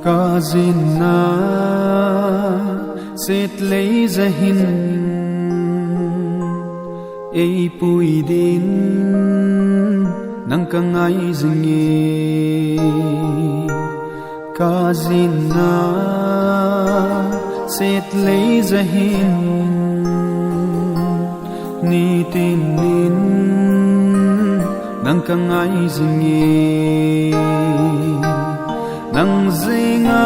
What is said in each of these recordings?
Ka zina set lấy ra hin ei pui din nang ka ngai zingi ka zina set lấy ra hin ni tin nin nang ka ngai zingi nang zinga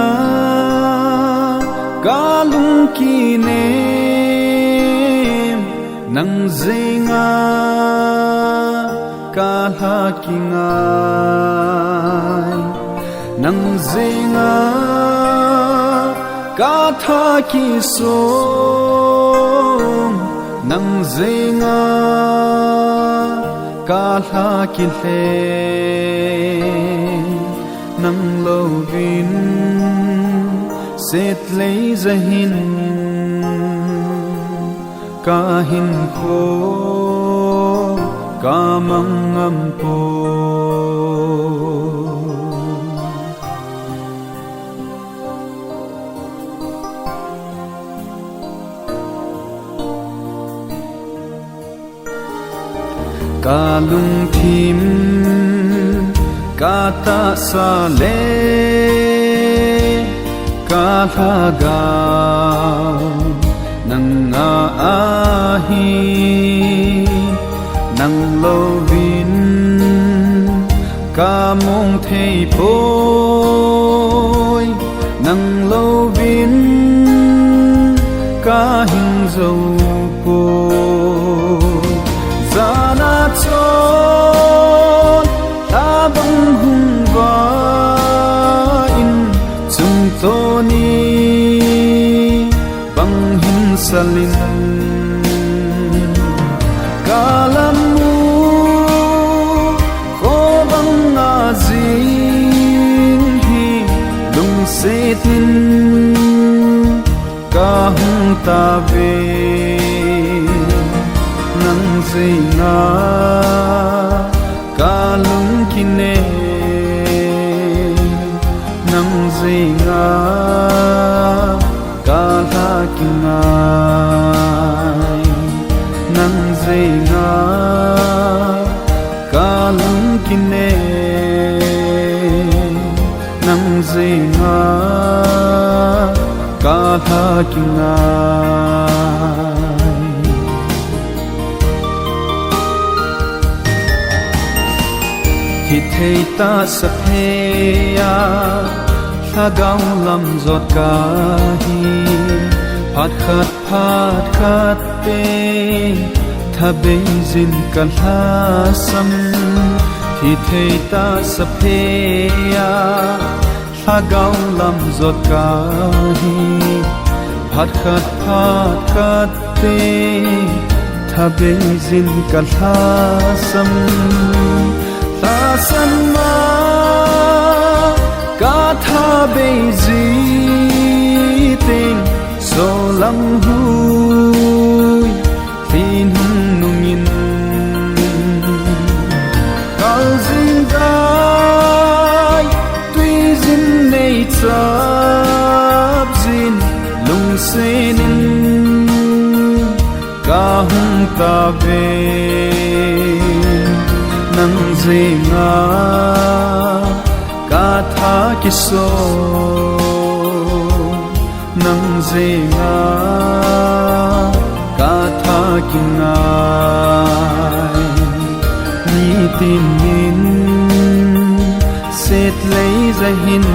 kalung kinem nang zinga kalhakingai nang zinga kathakisom nang zinga kalhakile nang lovin set lấy ra hin ka hin ko ka mangam po ka lung thim ka ta sa le ka thagaw nang aahi nang lovin ka mong thei poi nang lovin ka hing dâu po zana chon ta bang hung va Toni bang hin salin kalamu ko bang azin hi lung setin ka hung ta ve nang zina kalung kine nang zinga kalhakingai nang zinga kalung kine nang zinga kalhakingai hi thei ta sa pheya thagaw lam zot ka hi phat khat te thabe zin kalha sam hi thei ta sa pheya thagaw lam zot ka hi phat khat te thabe zin kalha sam ta san ma ka tha be zi ting so lam hui tin nungin kal zin dai tui zin nei chap zin lung senin ka hung ta ve nang zinga ka tha kiso nang zinga ka tha kingai ni tin nin set lấy ra hin